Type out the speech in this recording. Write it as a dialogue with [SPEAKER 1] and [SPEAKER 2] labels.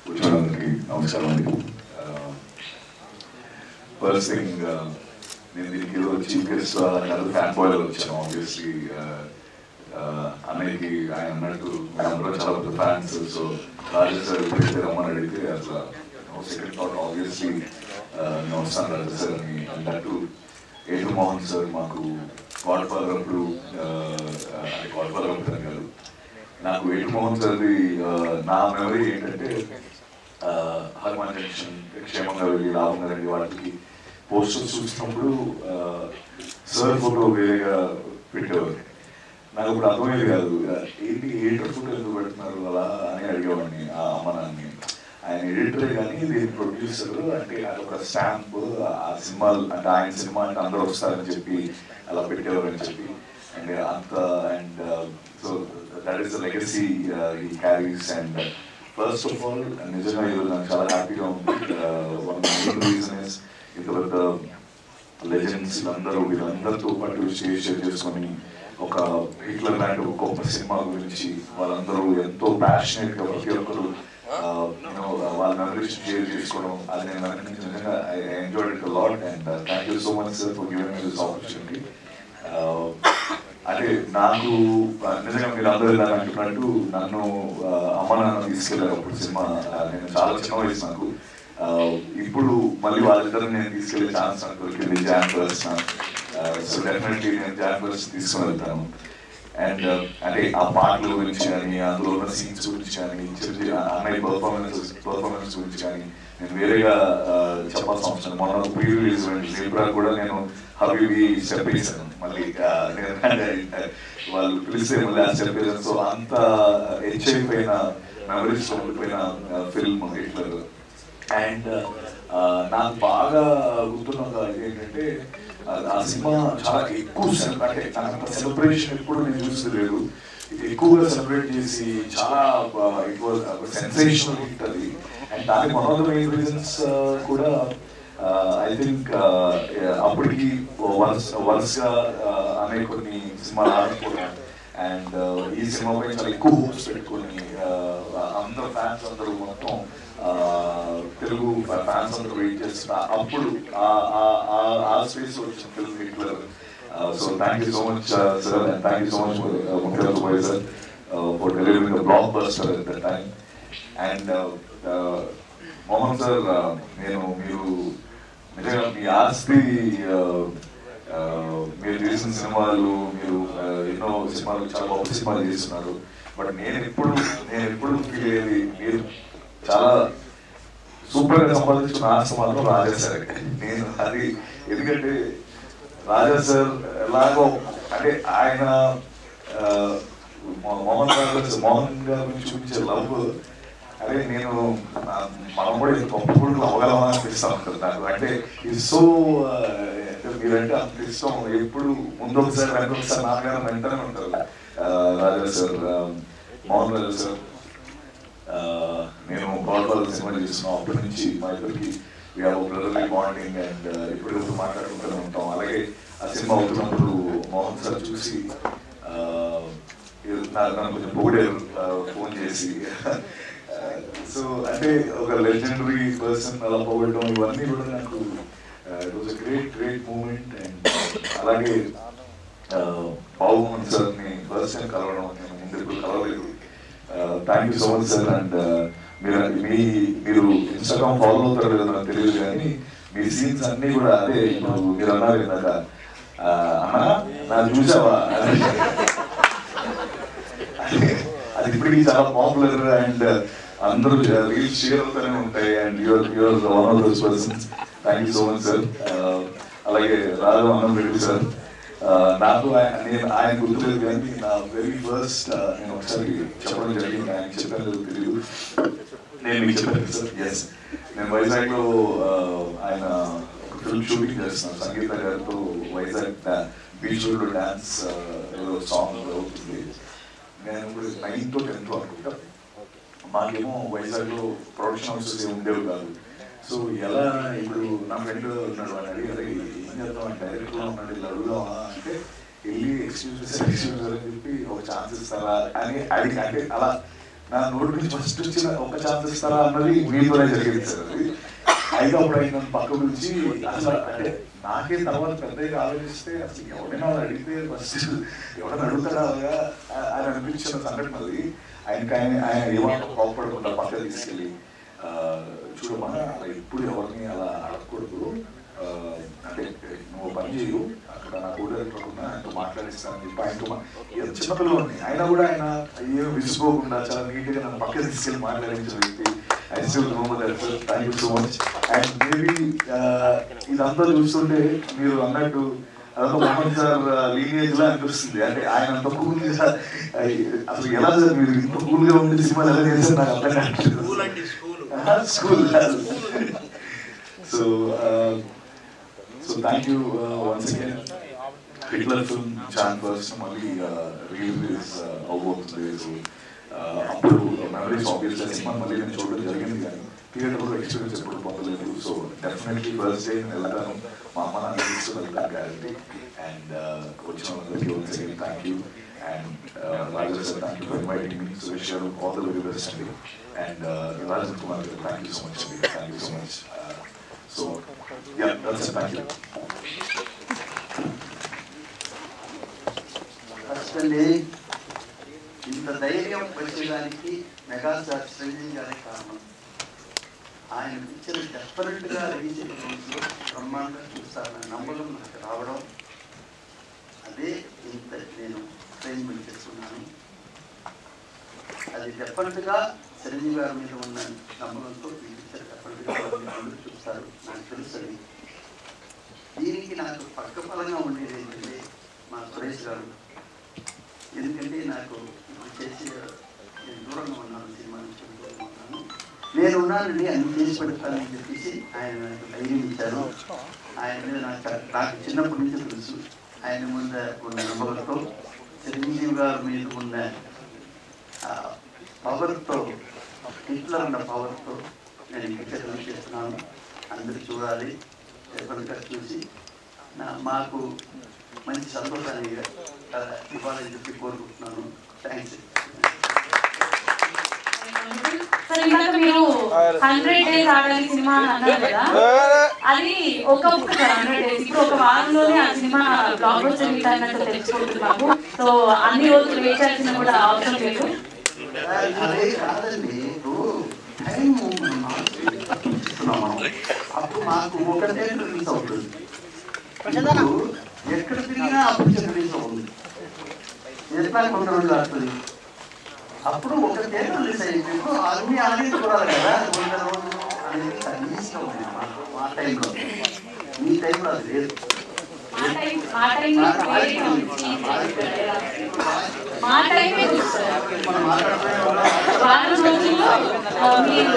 [SPEAKER 1] కూర్చోడానికి నమస్కారం అండి. ఫస్ట్ థింగ్, నేను దీనికి ఏదో చీఫ్ గెస్ట్ కాదు, ఫ్యాన్ బాయ్లో వచ్చాను. ఆబ్వియస్లీ అన్నయ్యకి ఆయన అన్నట్టు అందరూ చాలా పెద్ద ఫ్యాన్స్. సో రాజా సార్ ఎప్పుడైతే రమ్మని అడిగితే అసలు సెకండ్ థాట్ ఆబ్వియస్లీ వస్తాను రాజా సార్ అని. అన్నట్టు ఏటు మోహన్ సార్ మాకు గాడ్ ఫాదర్ అప్పుడు, గాడ్ ఫాదర్ అప్పుడు కాదు, నాకు ఏటు మోహన్ సార్ది నా మెమరీ ఏంటంటే హనుమాన్ జంక్షన్ క్షేమంగా వెళ్ళి లాభంగా రండి వాటికి పోస్టర్స్ చూసినప్పుడు సార్ ఫోటో వేరేగా పెట్టేవారు. నాకు ఇప్పుడు అర్థమయ్యేది కాదు, ఏంటి ఎడిటర్ ఫోటో ఎందుకు పెడుతున్నారు అలా అని అడిగేవాడిని ఆ అమ్మనాన్ని. ఆయన ఎడిటరే కానీ దీని ప్రొడ్యూసర్ అంటే అదొక స్టాంప్, ఆ సినిమాలు అంటే ఆయన సినిమా అంటే అందరూ వస్తారని చెప్పి అలా పెట్టేవారు అని చెప్పి. అండ్ అంత and so that is the legacy he carries. And first of all నిజంగా ఈరోజు నాకు చాలా హ్యాపీగా ఉంది. వన్ మెయిన్ రీజన్ ఇస్ ఇంత పెద్ద లెజెండ్స్ వీళ్ళందరితో పాటు స్టేజ్ షేర్ చేసుకొని ఒక హిట్లర్ లాంటి ఒక గొప్ప సినిమా గురించి వాళ్ళందరూ ఎంతో ప్యాషనేట్గా ప్రతి ఒక్కరు వాళ్ళ మెమరీస్ షేర్ చేసుకోవడం, అది నేను నిజంగా I enjoyed it lot. And thank you so much sir for giving me this opportunity. అంటే నాకు నిజంగా మీరు అందరూ ఇలా అంటున్నట్టు నన్ను అమ్మ నాన్న తీసుకెళ్ళారు అప్పుడు సినిమా. నేను చాలా చిన్న వయసు నాకు. ఇప్పుడు మళ్ళీ వాళ్ళిద్దరు నేను తీసుకెళ్ళే ఛాన్స్ నాకు దొరికింది జాన్ ఫస్ట్. సో డెఫినెట్లీ నేను జాన్ ఫస్ట్ తీసుకుని వెళ్తాను. అండ్ అంటే ఆ పాటల గురించి కానీ, అందులో ఉన్న సీన్స్ గురించి కానీ, అన్నయ్య పర్ఫార్మెన్స్ గురించి కానీ నేను వేరేగా చెప్పాల్సిన అవసరం. మొన్న ప్రీ రిలీజ్ లీబ్రా కూడా నేను హబీబీ చెప్పేసాను మళ్ళీ, వాళ్ళు పిలిస్తే మళ్ళీ ఆ చెప్పేసాను. సో అంత హెచ్ అయిపోయిన మెమరీస్ ఉండిపోయిన ఫిల్మ్ హిట్లర్. అండ్ నాకు బాగా గుర్తున్న ఏంటంటే ఆ సినిమా చాలా ఎక్కువ అంటే నాకు సెలబ్రేషన్ ఎప్పుడు నేను చూస్తే లేదు, ఎక్కువగా సెలబ్రేట్ చేసి చాలా సెన్సేషనల్ హిట్ అది. అండ్ దానికి one of the main reasons కూడా ఐ థింక్ అప్పటికి వరుసగా అనే కొన్ని సినిమాలు ఆడుకోవడం అండ్ ఈ సినిమా పై చాలా ఎక్కువ హోప్స్ పెట్టుకొని అందరు ఫ్యాన్స్ అందరూ మొత్తం తెలుగు ఫ్యాన్స్ అందరూ వెయిట్ చేస్తున్నా అప్పుడు ఆ స్పేస్ వచ్చిన film Hitler. So thank you so much sir, and thank you so much ముఖ్యమంత్రి బాయ్ sir for delivering the blockbuster at the time. And Mohan sir, మీరు నిజంగా మీ ఆస్తి, మీరు చేసిన సినిమాలు, మీరు ఎన్నో సినిమాలు చాలా గొప్ప సినిమాలు చేస్తున్నారు. బట్ నేను ఎప్పుడు ఫీల్ అయ్యేది మీరు చాలా సూపర్ గా సంపాదించుకున్న ఆస్తి మాత్రం రాజా సార్. నేను అది ఎందుకంటే రాజా సార్ ఎలాగో అంటే ఆయన మోహన్ గారి గురించి చూపించే లవ్, అదే నేను మనం కూడా ఇంత గొప్ప కూడా అవగలమా అనిపిస్తా ఉంటుంది నాకు. అంటే ఇది సో మీరంటే అంత ఇష్టం, ఎప్పుడు ముందు ఒకసారి వెనక ఒకసారి నాన్నగారు వెంటనే ఉంటారు రాజా సార్, మోహన్ రాజా సార్. నేను గోల్బాల్ సినిమా చూస్తున్నాం అప్పటి నుంచి మా ఇద్దరికి we have brotherly bonding and ఎప్పుడు మాట్లాడుకుంటూనే ఉంటాం. అలాగే ఆ సినిమా అవుతున్నప్పుడు మోహన్ సార్ చూసి నన్ను కొంచెం పొగిడారు ఫోన్ చేసి. సో అంటే ఒక లెజెండరీ పర్సన్ అలా పొగడడం ఇవన్నీ కూడా నాకు it was a great moment. And అలాగే బాబుమోహన్ సార్ని ఫస్ట్ టైం కలవడం, నేను ముందు ఇప్పుడు కలవలేదు. Thank you so much sir. And మీరు ఇన్స్టాగ్రామ్ ఫాలో అవుతారు కదా నాకు తెలియదు, కానీ మీ సీన్స్ అన్నీ కూడా అదే మీరు అన్నారు ఇందాక, అన్నా నాకు చూసావా అది ఇప్పటికీ చాలా పాపులర్ అండ్ అందరూ రీల్స్ షేర్ అవుతూనే ఉంటాయి. And you are one of those persons. Thank you so much sir. అలాగే రాఘవ అన్నం రెడ్డి సార్, నాకు ఆయన గుర్తులేదు కానీ నా వెరీ ఫస్ట్ నేను ఒకసారి చెప్పడం జరిగింది, ఆయన చెప్పాను తెలియదు, నేను మీకు చెప్పాను సార్. ఎస్, నేను వైజాగ్లో ఆయన ఫిల్మ్ షూటింగ్ చేస్తున్నాను సంగీత గారితో. వైజాగ్ బీచ్ రోడ్లో డ్యాన్స్ సాంగ్ అవుతుంది. నేను ఇప్పుడు 9th or 10th అనుకుంటా. మాకేమో వైజాగ్లో ప్రొడక్షన్ హౌసెస్ ఉండేవి కాదు. సో ఎలా ఇప్పుడు నా ఫ్రెండ్ ఉన్నాడు, వాడిని అడిగి అదే ఏం చేద్దాం, డైరెక్టర్లో ఉన్నాడు, ఇలా అడుగుదామా అంటే వెళ్ళి ఎక్స్క్యూజ్ అని చెప్పి ఒక ఛాన్స్ ఇస్తారా అని అడిగి, అంటే అలా నా నోటి నుంచి ఫస్ట్ వచ్చిన ఒక ఛాన్స్ ఇస్తారా అన్నది మీతోనే జరిగింది సార్. అది అయితే అప్పుడు ఆయన పక్క గురించి అసలు అంటే నాకే తర్వాత పెద్దగా ఆలోచిస్తే అసలు ఎవరైనా అడిగితే ఫస్ట్ ఎవరైనా అడుగుతారా అలాగా అని అనిపించిన సంఘటన అది. ఆయన ఏమన్నా కోపడకుండా పక్క తీసుకెళ్ళి చూడమన్నా అలా ఎప్పుడు ఎవరిని అలా అడగకూడదు, అంటే నువ్వు పని చేయు, అక్కడ నా కో డైరెక్టర్ ఉన్నా ఆయనతో మాట్లాడిస్తానని చెప్పి ఆయనతో చిన్నపిల్లలని అయినా కూడా ఆయన ఏం విసుకోకుండా చాలా నీట్గా నన్ను పక్క తీసుకెళ్ళి మాట్లాడించిన వ్యక్తి. Thank you so much. And maybe ఇదంతా చూస్తుంటే మీరు అన్నట్టు అదంతా మోహన్ సార్ లీనియేజ్ లా అనిపిస్తుంది. అంటే ఆయన అంత కూల్ గా అసలు ఎలా సార్ మీరు ఇంత కూల్ గా ఉండే సినిమాలు ఎలా చేశారు నాకు అర్థం కావట్లేదు. School so thank you once again. Hitler film జాన్ ఫస్ట్ మళ్ళీ రిలీజ్ అవబోతుంది. సో అప్పుడు మెమరీస్ ఆబ్వియస్గా సినిమా మళ్ళీ నేను చూడడం జరిగింది కానీ థియేటర్లో ఎక్స్పీరియన్స్ ఎప్పుడు పొందలేదు. సో డెఫినెట్లీ ఫస్ట్ డే నేను వెళ్తాను, మా అమ్మ నాన్న తీసుకుని వెళ్తాను గ్యారంటీ. అండ్ వచ్చిన వాళ్ళకి once again thank you. And Raja sir thank you for inviting me. So wish you all the very best అండి. అండ్ రాజన్ కుమార్ గారు థ్యాంక్ యూ సో మచ్ అండి. Thank you so much. So yeah that's it. Thank you.
[SPEAKER 2] ఇంత ధైర్యం వచ్చేదానికి megastar Chiranjeevi గారి కారణం. ఆయన picture డెఫినెట్గా రిలీజ్ అయిన బ్రహ్మాండంగా చూస్తానని నమ్మకం నాకు రావడం, అదే ఇంత నేను ట్రైన్మెంట్ చేస్తున్నాను. అది డెఫినెట్గా చిరంజీవి గారి మీద ఉన్న నమ్మకంతో ఈ పిక్చర్ డెఫినెట్గా అందరూ చూస్తారు, నాకు తెలుస్తుంది. దీనికి నాకు పక్కపలంగా ఉండేది ఏంటంటే మా సురేష్ గారు. ఎందుకంటే నాకు చేసి నేను దూరంగా ఉన్నాను, సినిమా నుంచి దూరంగా ఉన్నాను. నేను ఉన్నానండి అన్ని చేసి పెడతానని చెప్పేసి ఆయన నాకు ధైర్యం ఇచ్చారు. ఆయన మీద నాకు చిన్నప్పటి నుంచి తెలుసు. ఆయన ముందు ఉన్న నమ్మకంతో, చిరంజీవి గారి మీద ఉన్న పవర్తో, హిట్లర్ ఉన్న పవర్తో నేను పిక్చర్ రిలీజ్ చేస్తున్నాను. అందరూ చూడాలి, ఎప్పటికీ చూసి మాకు మంచి సంతోషాన్ని ఇవ్వాలని చెప్పి కోరుకుంటున్నాను. థ్యాంక్స్.
[SPEAKER 3] సార్ ఇందాక మీరు 100 days ఆడాలి సినిమా అన్నారు కదా, అది ఒక 100 days ఇప్పుడు ఒక వారంలోనే ఆ సినిమా బ్లాక్ బస్టర్ హిట్ అయినట్టు తెలుసుకుంటున్నాము. సో అన్ని రోజులు వెయిట్ చేయాల్సిన కూడా అవసరం లేదు.
[SPEAKER 2] అదే కాదండి, ఇప్పుడు టైం అప్పుడు మాకు ఒకటే రిలీజ్ అవుతుంది, ఎక్కడ తిరిగినా అప్పుడు రిలీజ్ అవుతుంది. ఎట్లా కొంత రోజులు వస్తుంది, అప్పుడు ఒక థియేటర్ రిలీజ్ అయిపోయింది. అన్ని అనేది చూడాలి కదా, 100 రోజులు అనేది కనీసం ఉంది మా టైంలో. మీ టైంలో అది లేదు.
[SPEAKER 3] వారం రోజుల్లో మీరు